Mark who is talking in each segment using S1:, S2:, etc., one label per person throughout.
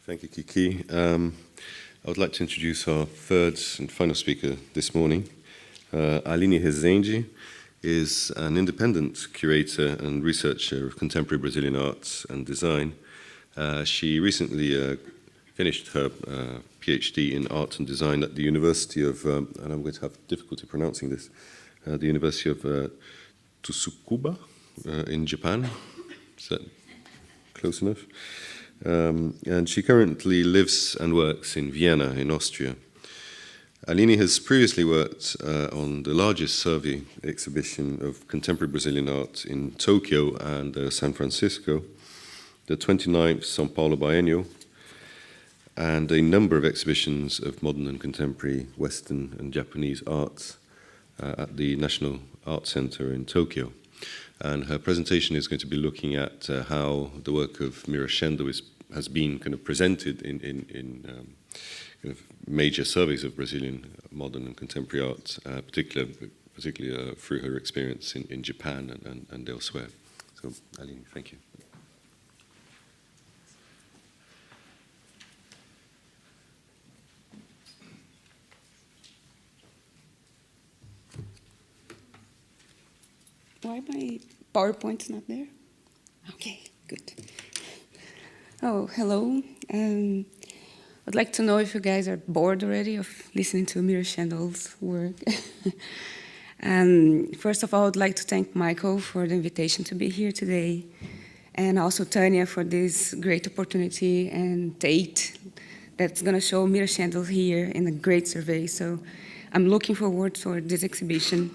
S1: Thank you, Kiki. I would like to introduce our third and final speaker this morning. Aline Rezende is an independent curator and researcher of contemporary Brazilian arts and design. She recently finished her PhD in art and design at the University of, and I'm going to have difficulty pronouncing this, the University of Tsukuba in Japan. Is that close enough? And she currently lives and works in Vienna, in Austria. Aline has previously worked on the largest survey exhibition of contemporary Brazilian art in Tokyo and San Francisco, the 29th São Paulo Biennial, and a number of exhibitions of modern and contemporary Western and Japanese arts at the National Art Center in Tokyo. And her presentation is going to be looking at how the work of Mira Schendel has been kind of presented in kind of major surveys of Brazilian modern and contemporary art, particularly through her experience in Japan and elsewhere. So, Aline, thank you.
S2: Why my PowerPoint's not there? Okay, good. Oh, hello. I'd like to know if you guys are bored already of listening to Mira Schendel's work. First of all, I'd like to thank Michael for the invitation to be here today, and also Tanya for this great opportunity, and Tate that's going to show Mira Schendel here in a great survey. So I'm looking forward to this exhibition,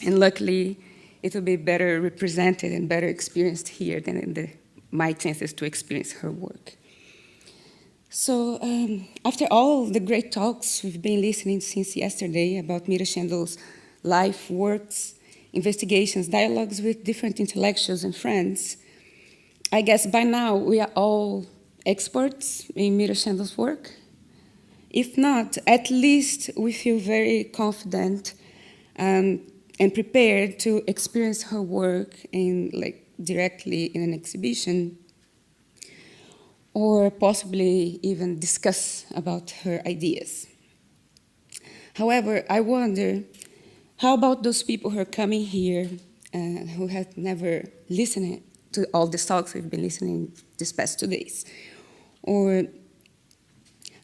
S2: and luckily, it will be better represented and better experienced here than in my chances to experience her work. So after all the great talks we've been listening since yesterday about Mira Schendel's life, works, investigations, dialogues with different intellectuals and friends, I guess by now we are all experts in Mira Schendel's work. If not, at least we feel very confident and prepared to experience her work directly in an exhibition, or possibly even discuss about her ideas. However, I wonder, how about those people who are coming here who have never listened to all the talks we've been listening these past 2 days? Or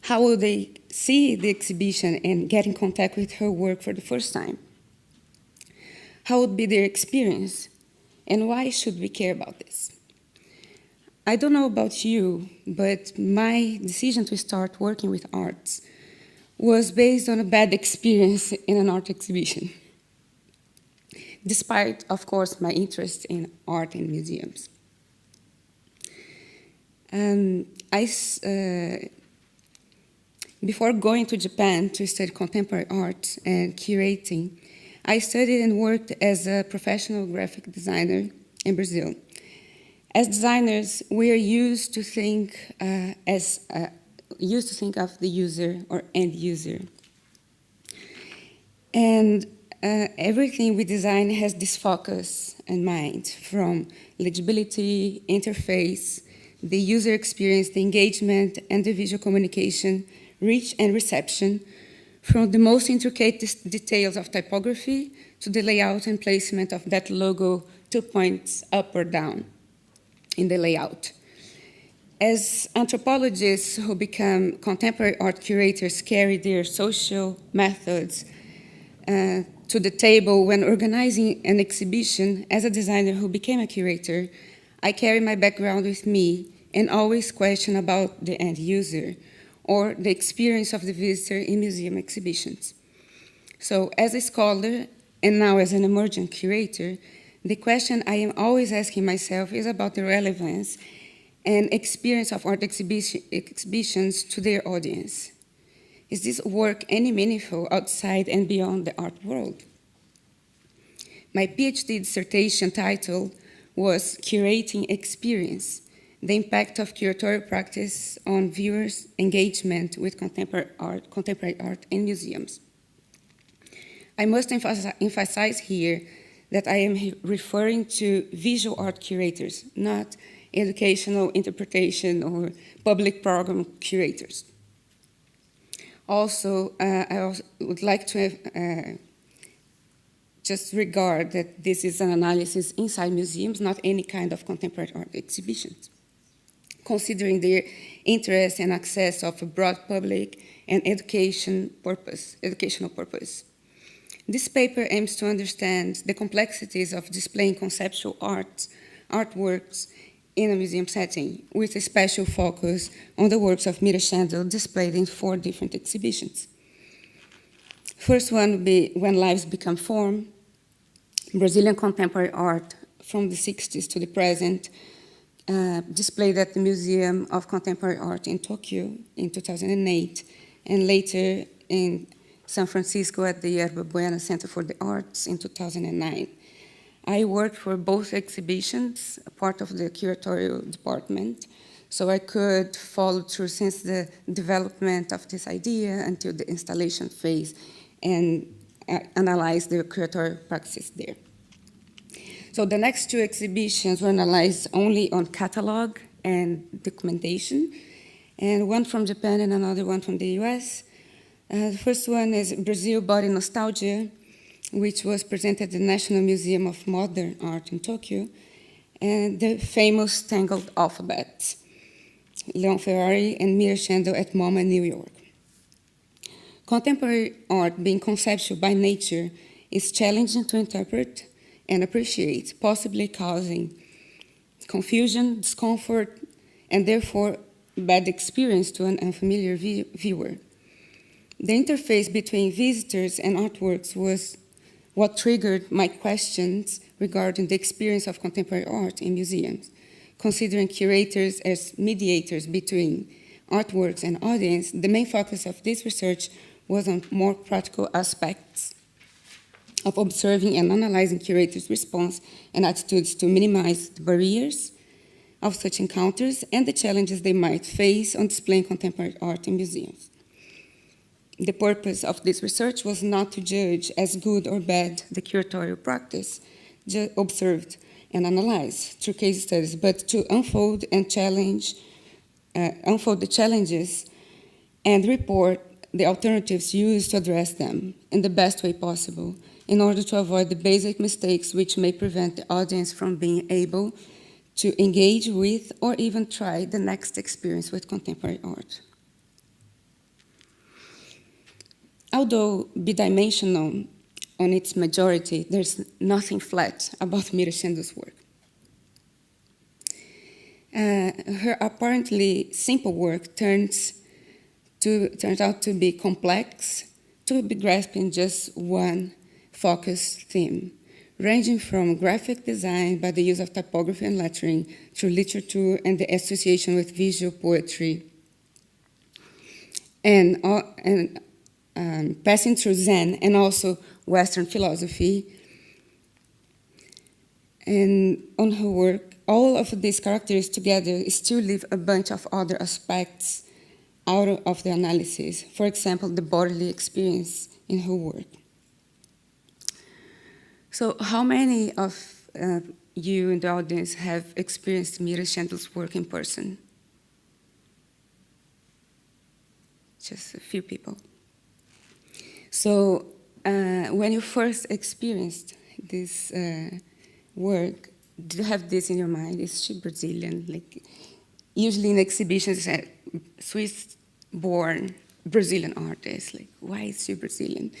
S2: how will they see the exhibition and get in contact with her work for the first time? How would be their experience, and why should we care about this? I don't know about you, but my decision to start working with arts was based on a bad experience in an art exhibition, despite, of course, my interest in art and museums. Before going to Japan to study contemporary art and curating, I studied and worked as a professional graphic designer in Brazil. As designers, we are used to think of the user or end user, and everything we design has this focus in mind, from legibility, interface, the user experience, the engagement, and the visual communication, reach and reception, from the most intricate details of typography to the layout and placement of that logo 2 points up or down in the layout. As anthropologists who become contemporary art curators carry their social methods to the table when organizing an exhibition, as a designer who became a curator, I carry my background with me and always question about the end user, or the experience of the visitor in museum exhibitions. So as a scholar, and now as an emerging curator, the question I am always asking myself is about the relevance and experience of art exhibitions to their audience. Is this work any meaningful outside and beyond the art world? My PhD dissertation title was Curating Experience: The Impact of Curatorial Practice on Viewers' Engagement with Contemporary Art in Museums. I must emphasize here that I am referring to visual art curators, not educational interpretation or public program curators. Also, I also would like to just regard that this is an analysis inside museums, not any kind of contemporary art exhibitions, considering their interest and access of a broad public and educational purpose. This paper aims to understand the complexities of displaying conceptual artworks in a museum setting, with a special focus on the works of Mira Schendel displayed in 4 different exhibitions. First one would be When Lives Become Form, Brazilian contemporary art from the 60s to the present, displayed at the Museum of Contemporary Art in Tokyo in 2008, and later in San Francisco at the Yerba Buena Center for the Arts in 2009. I worked for both exhibitions, part of the curatorial department, so I could follow through since the development of this idea until the installation phase and analyze the curatorial practice there. So the next 2 exhibitions were analyzed only on catalog and documentation, and one from Japan and another one from the US. The first one is Brazil Body Nostalgia, which was presented at the National Museum of Modern Art in Tokyo, and the famous Tangled Alphabet, Leon Ferrari and Mira Schendel at MoMA, New York. Contemporary art, being conceptual by nature, is challenging to interpret and appreciate, possibly causing confusion, discomfort, and therefore bad experience to an unfamiliar viewer. The interface between visitors and artworks was what triggered my questions regarding the experience of contemporary art in museums, considering curators as mediators between artworks and audience. The main focus of this research was on more practical aspects of observing and analyzing curators' response and attitudes to minimize the barriers of such encounters and the challenges they might face on displaying contemporary art in museums. The purpose of this research was not to judge as good or bad the curatorial practice observed and analyzed through case studies, but to unfold the challenges and report the alternatives used to address them in the best way possible in order to avoid the basic mistakes which may prevent the audience from being able to engage with or even try the next experience with contemporary art. Although bidimensional on its majority, there's nothing flat about Mira Schendel's work. Her apparently simple work turns out to be complex, to be grasped in just one focused theme, ranging from graphic design by the use of typography and lettering through literature and the association with visual poetry, and passing through Zen and also Western philosophy. And on her work, all of these characters together still leave a bunch of other aspects out of the analysis. For example, the bodily experience in her work. So how many of you in the audience have experienced Mira Schendel's work in person? Just a few people. So when you first experienced this work, did you have this in your mind? Is she Brazilian? Like, usually in exhibitions, Swiss-born Brazilian artist. Like, why is she Brazilian?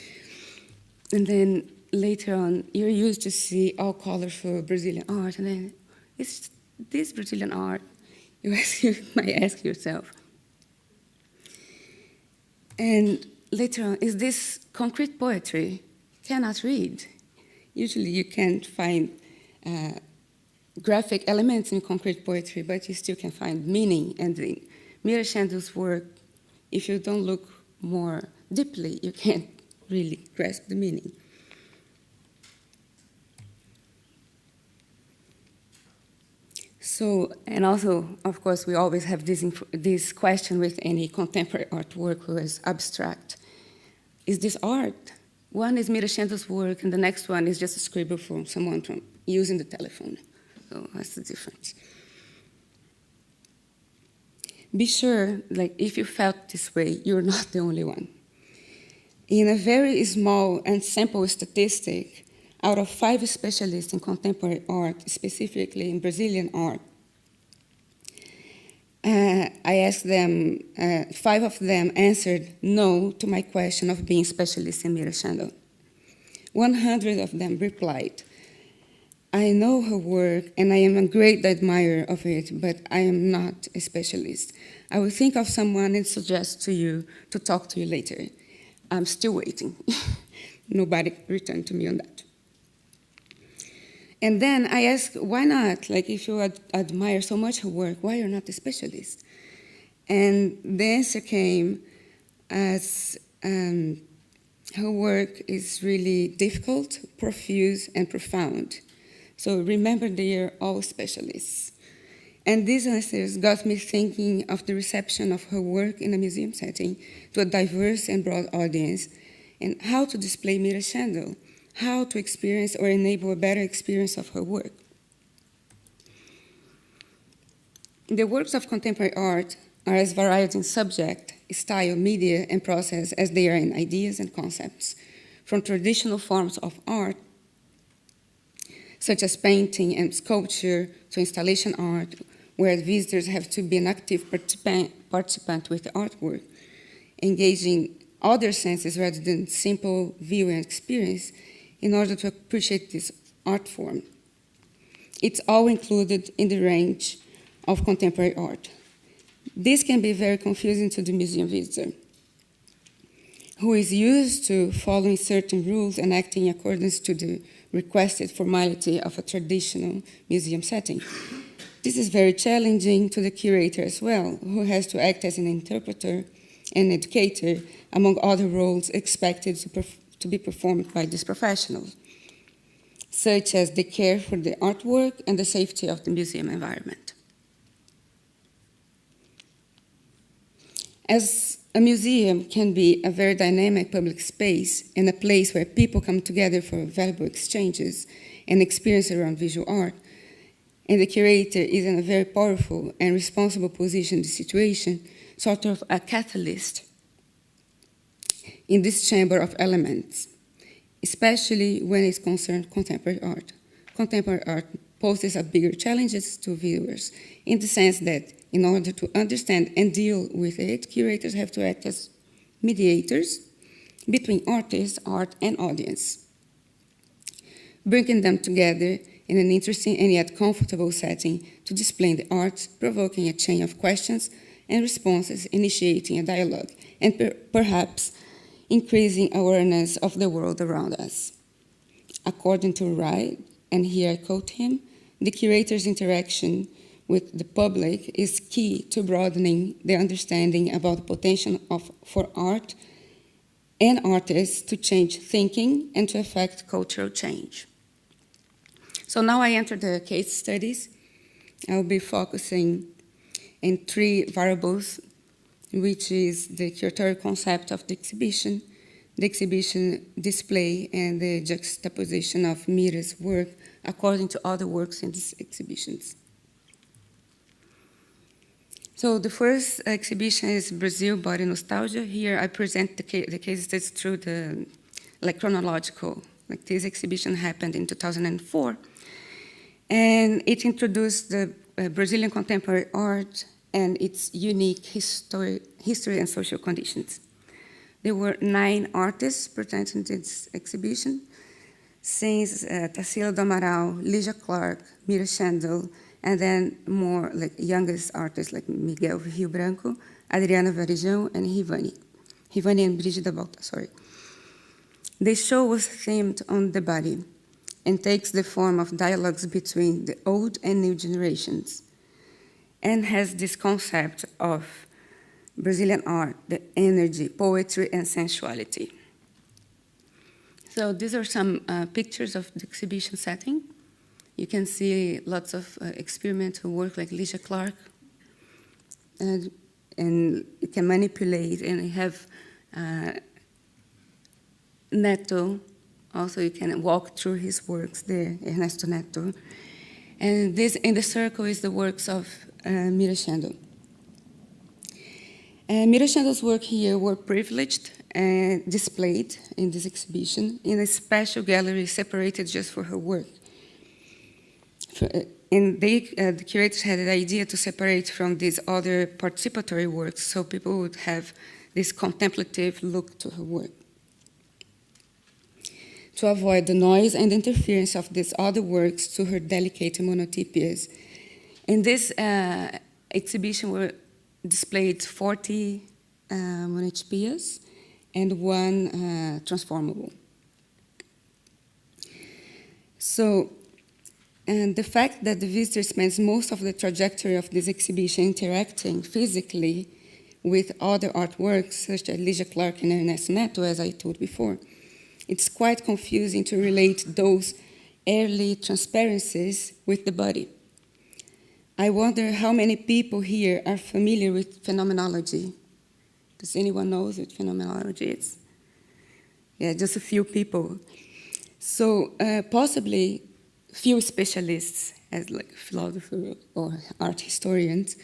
S2: And then later on, you're used to see all colorful Brazilian art, and then, is this Brazilian art? You might ask yourself. And later on, is this concrete poetry? Cannot read. Usually you can't find graphic elements in concrete poetry, but you still can find meaning. And in Mira Schendel's work, if you don't look more deeply, you can't really grasp the meaning. So, and also, of course, we always have this question with any contemporary artwork who is abstract. Is this art? One is Mira Schendel's work, and the next one is just a scribble from someone using the telephone. So that's the difference. Be sure, like, if you felt this way, you're not the only one. In a very small and simple statistic, out of 5 specialists in contemporary art, specifically in Brazilian art, I asked them, 5 of them answered no to my question of being specialists in Mira Schendel. 100 of them replied, I know her work and I am a great admirer of it, but I am not a specialist. I will think of someone and suggest to you to talk to you later. I'm still waiting. Nobody returned to me on that. And then I asked, why not? Like, if you admire so much her work, why you're not a specialist? And the answer came as her work is really difficult, profuse, and profound. So remember, they are all specialists. And these answers got me thinking of the reception of her work in a museum setting to a diverse and broad audience, and how to display Mira Schendel, how to experience or enable a better experience of her work. The works of contemporary art are as varied in subject, style, media, and process as they are in ideas and concepts, from traditional forms of art, such as painting and sculpture, to installation art, where visitors have to be an active participant with the artwork, engaging other senses rather than simple viewing experience in order to appreciate this art form. It's all included in the range of contemporary art. This can be very confusing to the museum visitor, who is used to following certain rules and acting in accordance to the requested formality of a traditional museum setting. This is very challenging to the curator as well, who has to act as an interpreter and educator, among other roles expected to be performed by these professionals, such as the care for the artwork and the safety of the museum environment. As a museum can be a very dynamic public space and a place where people come together for valuable exchanges and experience around visual art, and the curator is in a very powerful and responsible position in the situation, sort of a catalyst in this chamber of elements, especially when it's concerned contemporary art. Contemporary art poses a bigger challenges to viewers, in the sense that in order to understand and deal with it, curators have to act as mediators between artists, art, and audience, bringing them together in an interesting and yet comfortable setting to display the arts, provoking a chain of questions and responses, initiating a dialogue, and perhaps increasing awareness of the world around us. According to Wright, and here I quote him, the curator's interaction with the public is key to broadening the understanding about the potential for art and artists to change thinking and to affect cultural change. So now I enter the case studies. I'll be focusing in 3 variables, which is the curatorial concept of the exhibition display, and the juxtaposition of Mira's work according to other works in these exhibitions. So the first exhibition is Brazil Body Nostalgia. Here I present the case studies through the chronological. This exhibition happened in 2004. And it introduced the Brazilian contemporary art and its unique history and social conditions. There were 9 artists presenting this exhibition, since Tarsila do Amaral, Lígia Clark, Mira Schendel, and then more youngest artists like Miguel Rio Branco, Adriana Varejão, and Rivani and Brigida Balta, sorry. The show was themed on the body and takes the form of dialogues between the old and new generations, and has this concept of Brazilian art, the energy, poetry, and sensuality. So these are some pictures of the exhibition setting. You can see lots of experimental work like Lígia Clark, and you can manipulate, and you have Neto. Also, you can walk through his works there, Ernesto Neto. And this in the circle is the works of Mira Schendel. Mira Schendel's work here were privileged and displayed in this exhibition in a special gallery separated just for her work. And the curators had the idea to separate from these other participatory works so people would have this contemplative look to her work. To avoid the noise and interference of these other works to her delicate monotypias. In this exhibition were displayed 40 monotypias and one transformable. So, and the fact that the visitor spends most of the trajectory of this exhibition interacting physically with other artworks, such as Ligia Clark and Ernesto Neto, as I told before, it's quite confusing to relate those early transparencies with the body. I wonder how many people here are familiar with phenomenology. Does anyone know what phenomenology is? Yeah, just a few people. So possibly few specialists as like philosophers or art historians.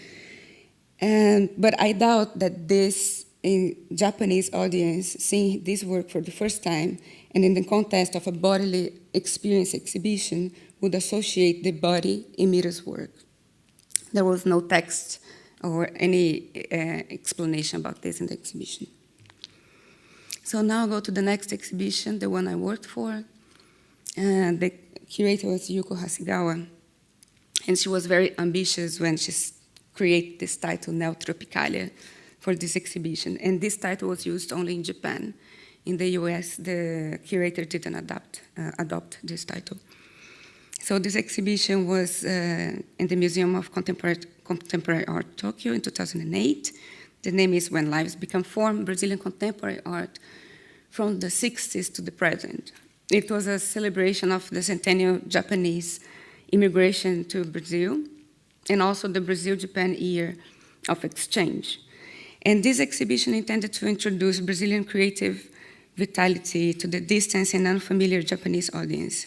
S2: But I doubt that this in Japanese audience seeing this work for the first time and in the context of a bodily experience exhibition would associate the body in Mira's work. There was no text or any explanation about this in the exhibition. So now I'll go to the next exhibition, the one I worked for. The curator was Yuko Hasegawa, and she was very ambitious when she created this title, Neotropicalia, for this exhibition. And this title was used only in Japan. In the US, the curator didn't adopt this title. So this exhibition was in the Museum of Contemporary Art, Tokyo, in 2008. The name is When Lives Become Form, Brazilian Contemporary Art from the 60s to the present. It was a celebration of the centennial Japanese immigration to Brazil, and also the Brazil-Japan year of exchange. And this exhibition intended to introduce Brazilian creative vitality to the distant and unfamiliar Japanese audience.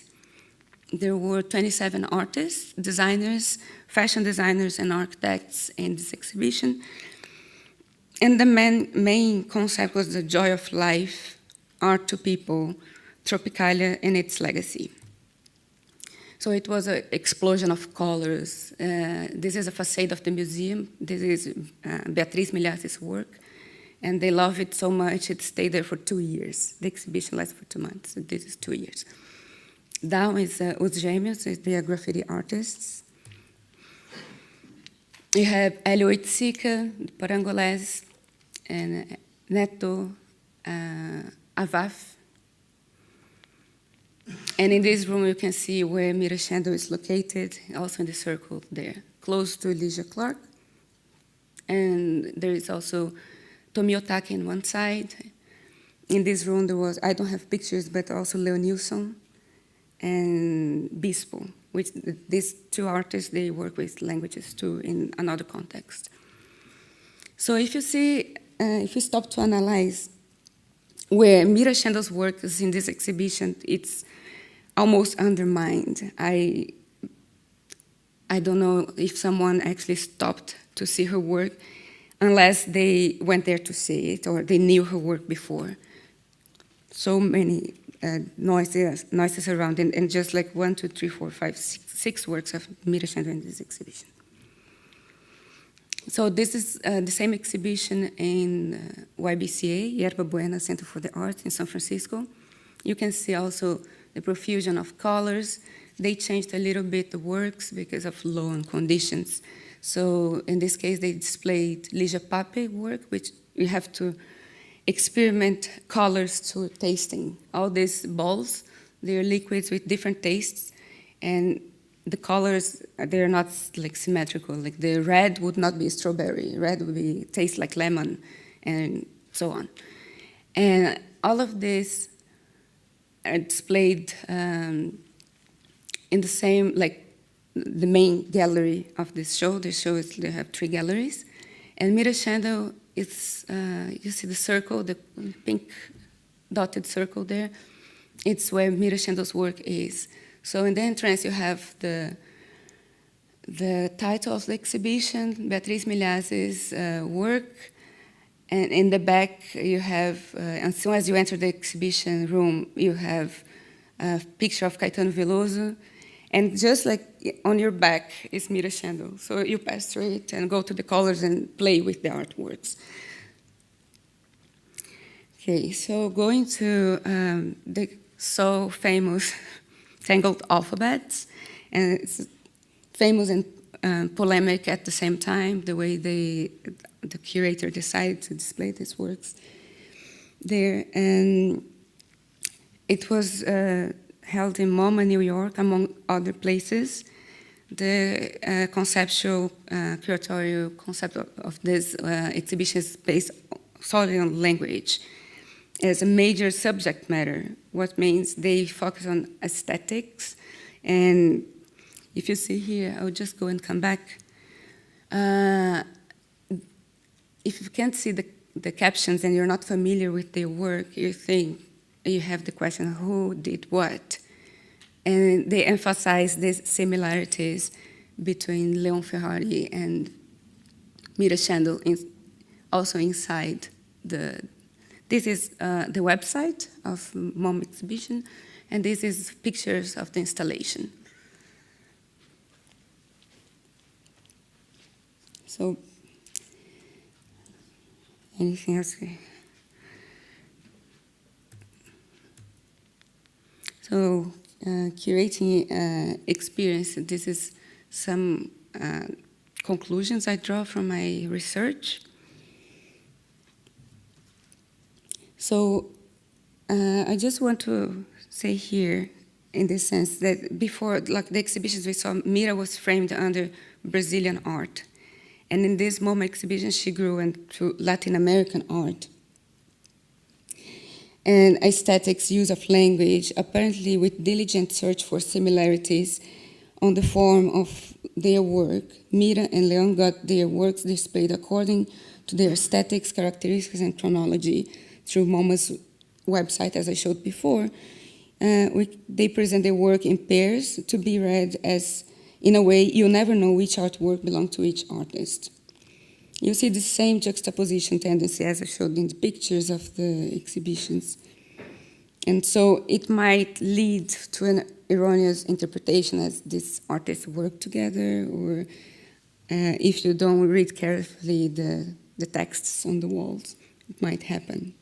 S2: There were 27 artists, designers, fashion designers, and architects in this exhibition. And the main concept was the joy of life, art to people, Tropicalia and its legacy. So it was an explosion of colors. This is a facade of the museum. This is Beatriz Milhazes' work. And they love it so much, it stayed there for 2 years. The exhibition lasted for 2 months, so this is 2 years. Down is Os Gêmeos, they are graffiti artists. You have Hélio Oiticica, Parangolés, and Neto, Avaf. And in this room, you can see where Mira Schendel is located, also in the circle there, close to Ligia Clark. And there is also Tomio Taki on one side. In this room, there was, I don't have pictures, but also Leo Nilsson and Bispo, which these two artists, they work with languages too in another context. So if you see, if you stop to analyze where Mira Schendel's work is in this exhibition, it's almost undermined. I don't know if someone actually stopped to see her work unless they went there to see it or they knew her work before. So many noises around, and just like 1, 2, 3, 4, 5, 6 works of Mira Schendel in this exhibition. So this is the same exhibition in YBCA, Yerba Buena Center for the Arts in San Francisco. You can see also the profusion of colors. They changed a little bit the works because of loan conditions. So in this case, they displayed Ligia Pape work, which you have to experiment colors to tasting. All these balls, they're liquids with different tastes, and the colors, they're not like symmetrical. Like the red would not be strawberry, red would be taste like lemon, and so on. And all of this are displayed in the same, like the main gallery of this show. The show is, they have 3 galleries, and Mira Schendel, it's, you see the circle, the pink dotted circle there. It's where Mira Schendel's work is. So in the entrance, you have the title of the exhibition, Beatriz Milhazes' work, And in the back, you have, as soon as you enter the exhibition room, you have a picture of Caetano Veloso. And just like on your back is Mira Schendel. So you pass through it and go to the colors and play with the artworks. Okay, so going to the so famous tangled alphabets, and it's famous and polemic at the same time, the way the curator decided to display these works there. And it was held in MoMA, New York, among other places. The conceptual, curatorial concept of this exhibition is based solely on language as a major subject matter, what means they focus on aesthetics. And if you see here, I'll just go and come back. If you can't see the captions and you're not familiar with their work, you think, you have the question, who did what? And they emphasize these similarities between Leon Ferrari and Mira Schendel, also inside the. This is the website of MoMA exhibition, and this is pictures of the installation. So, anything else? So, curating experience, this is some conclusions I draw from my research. So I just want to say here, in this sense, that before, like the exhibitions we saw, Mira was framed under Brazilian art. And in this MoMA exhibition, she grew into Latin American art. And aesthetics, use of language, apparently with diligent search for similarities on the form of their work. Mira and Leon got their works displayed according to their aesthetics, characteristics, and chronology. Through MoMA's website, as I showed before, they present their work in pairs to be read as, in a way, you never know which artwork belongs to each artist. You see the same juxtaposition tendency as I showed in the pictures of the exhibitions. And so it might lead to an erroneous interpretation as these artists work together, or if you don't read carefully the texts on the walls, it might happen.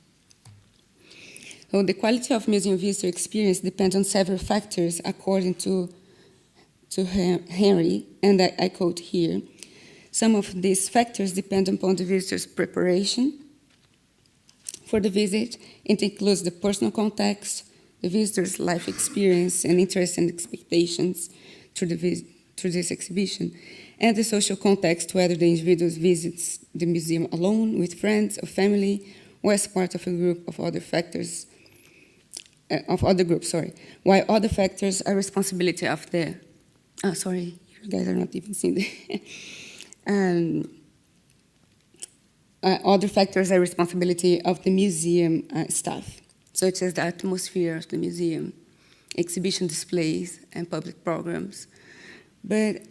S2: So the quality of museum visitor experience depends on several factors, according to Henry, and I quote here. Some of these factors depend upon the visitor's preparation for the visit. It includes the personal context, the visitor's life experience and interests and expectations through this exhibition, and the social context, whether the individual visits the museum alone, with friends or family, or as part of a group of other factors, while other factors are responsibility of the, sorry, you guys are not even seeing the, other factors are responsibility of the museum staff, such as the atmosphere of the museum, exhibition displays, and public programs. But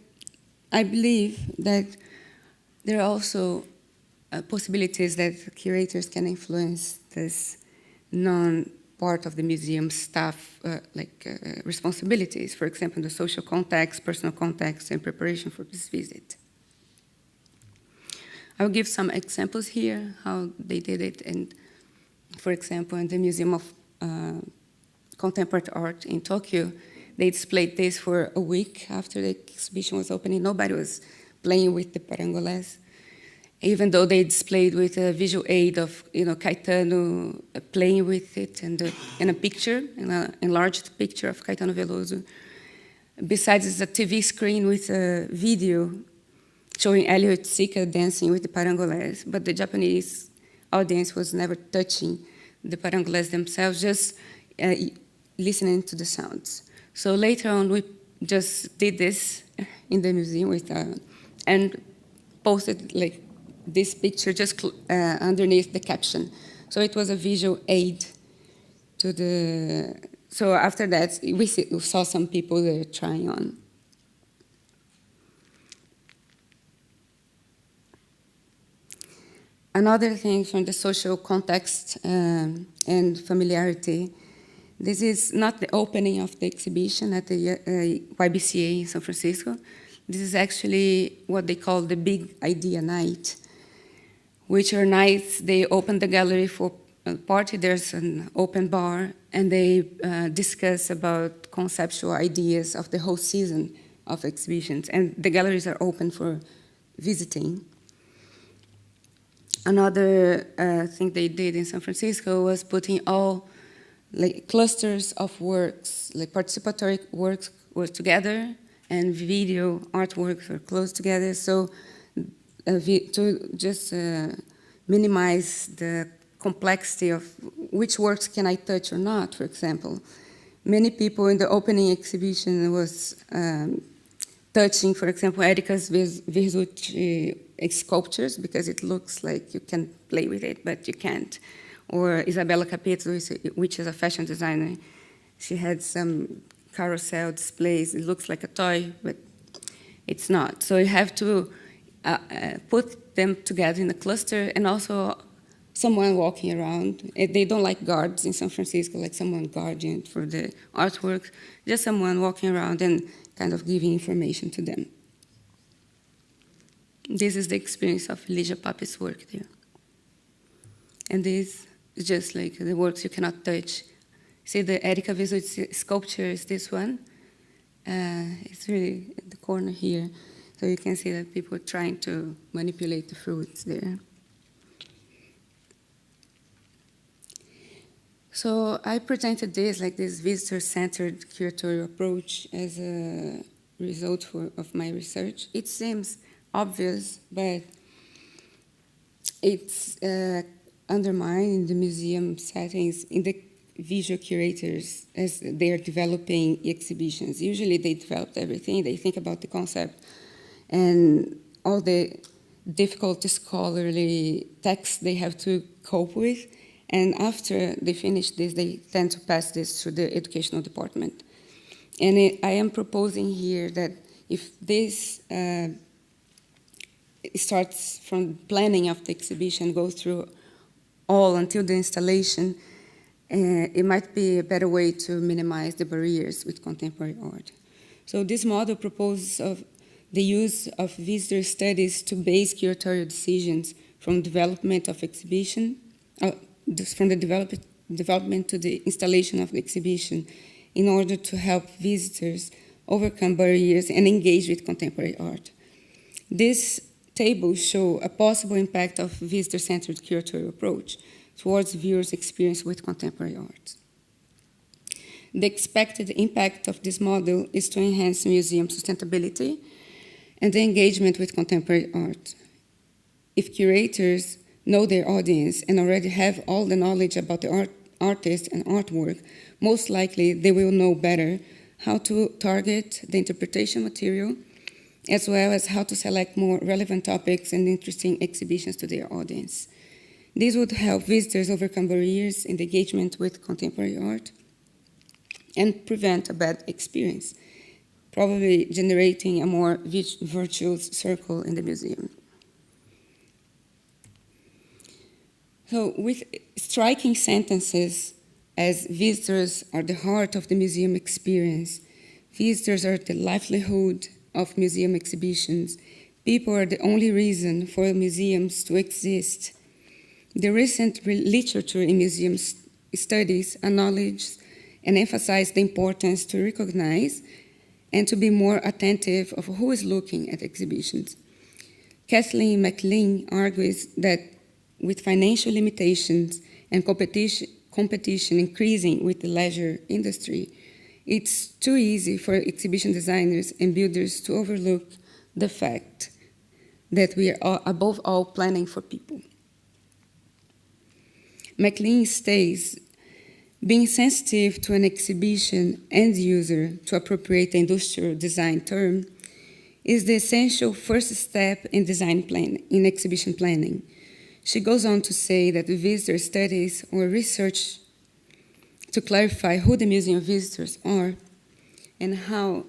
S2: I believe that there are also possibilities that curators can influence this non-part of the museum staff responsibilities, for example, the social context, personal context, and preparation for this visit. I'll give some examples here, how they did it, and for example, in the Museum of Contemporary Art in Tokyo, they displayed this for a week after the exhibition was opening. Nobody was playing with the parangolés, even though they displayed with a visual aid of Caetano playing with it and a picture, an enlarged picture of Caetano Veloso. Besides, it's a TV screen with a video showing Elliot Sika dancing with the parangolés, but the Japanese audience was never touching the parangolés themselves, just listening to the sounds. So later on, we just did this in the museum with, and posted like this picture just underneath the caption. So it was a visual aid to the. So after that, we saw some people there trying on. Another thing from the social context and familiarity, this is not the opening of the exhibition at the YBCA in San Francisco. This is actually what they call the Big Idea Night, which are nights they open the gallery for a party, there's an open bar, and they discuss about conceptual ideas of the whole season of exhibitions, and the galleries are open for visiting. Another thing they did in San Francisco was putting all clusters of works, like participatory works were together, and video artworks are close together, so to just minimize the complexity of which works can I touch or not, for example. Many people in the opening exhibition was touching, for example, Erika's Virtuti sculptures, because it looks like you can play with it, but you can't. Or Isabella Capetto, which is a fashion designer. She had some carousel displays. It looks like a toy, but it's not. So you have to put them together in a cluster, and also someone walking around. They don't like guards in San Francisco, like someone guarding for the artwork, just someone walking around and kind of giving information to them. This is the experience of Elijah Pape's work there. And this is just like the works you cannot touch. See, the Erika Virtuti sculpture is this one. It's really at the corner here. So you can see that people are trying to manipulate the fruits there. So I presented this, like this visitor-centered curatorial approach, as a result of my research. It seems obvious, but it's undermined in the museum settings, in the visual curators as they are developing exhibitions. Usually they develop everything, they think about the concept and all the difficult scholarly texts they have to cope with. And after they finish this, they tend to pass this to the educational department. And I am proposing here that if this starts from planning of the exhibition, goes through all until the installation, it might be a better way to minimize the barriers with contemporary art. So this model proposes of the use of visitor studies to base curatorial decisions from development of exhibition, from the development to the installation of the exhibition, in order to help visitors overcome barriers and engage with contemporary art. This table shows a possible impact of visitor-centered curatorial approach towards viewers' experience with contemporary art. The expected impact of this model is to enhance museum sustainability and the engagement with contemporary art. If curators know their audience and already have all the knowledge about the artist and artwork, most likely they will know better how to target the interpretation material, as well as how to select more relevant topics and interesting exhibitions to their audience. This would help visitors overcome barriers in the engagement with contemporary art and prevent a bad experience, probably generating a more virtuous circle in the museum. So with striking sentences as visitors are the heart of the museum experience, visitors are the livelihood of museum exhibitions, people are the only reason for museums to exist. The recent literature in museum studies acknowledges and emphasizes the importance to recognize and to be more attentive of who is looking at exhibitions. Kathleen McLean argues that with financial limitations and competition increasing with the leisure industry, it's too easy for exhibition designers and builders to overlook the fact that we are above all planning for people. McLean states, being sensitive to an exhibition end user, to appropriate the industrial design term, is the essential first step in design planning, in exhibition planning. She goes on to say that the visitor studies or research to clarify who the museum visitors are and how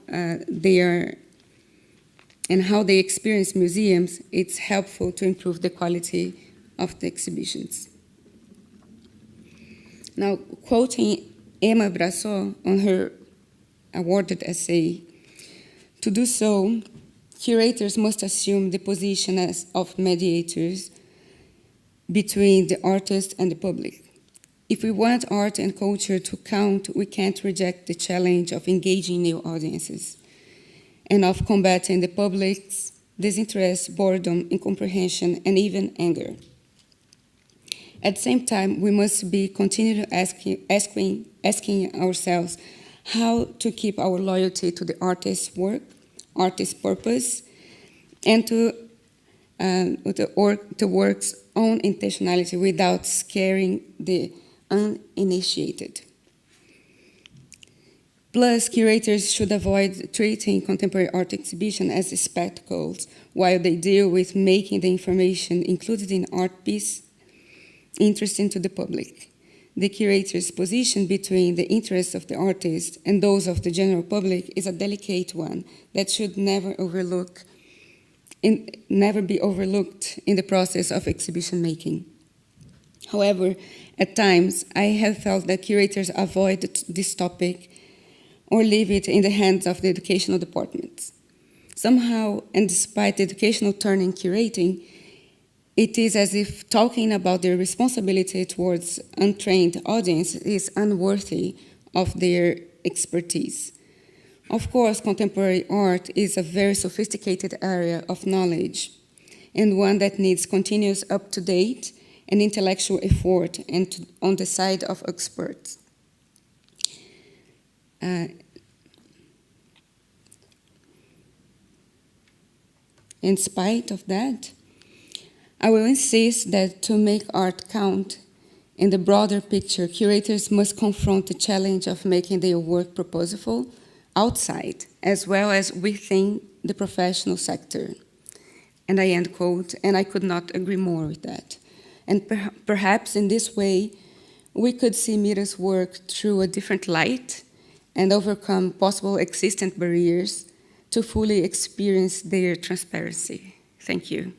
S2: they experience museums, it's helpful to improve the quality of the exhibitions. Now, quoting Emma Brassot on her awarded essay, to do so, curators must assume the position of mediators between the artist and the public. If we want art and culture to count, we can't reject the challenge of engaging new audiences and of combating the public's disinterest, boredom, incomprehension, and even anger. At the same time, we must be continually asking ourselves how to keep our loyalty to the artist's work, artist's purpose, and to the work's own intentionality without scaring the uninitiated. Plus, curators should avoid treating contemporary art exhibition as spectacles while they deal with making the information included in art piece interesting to the public. The curator's position between the interests of the artist and those of the general public is a delicate one that should never be overlooked in the process of exhibition making. However, at times, I have felt that curators avoid this topic or leave it in the hands of the educational departments. Somehow, and despite the educational turn in curating, it is as if talking about their responsibility towards untrained audience is unworthy of their expertise. Of course, contemporary art is a very sophisticated area of knowledge and one that needs continuous up-to-date and intellectual effort and on the side of experts. In spite of that, I will insist that to make art count in the broader picture, curators must confront the challenge of making their work proposable outside as well as within the professional sector. And I end quote, and I could not agree more with that. And perhaps in this way, we could see Mira's work through a different light and overcome possible existent barriers to fully experience their transparency. Thank you.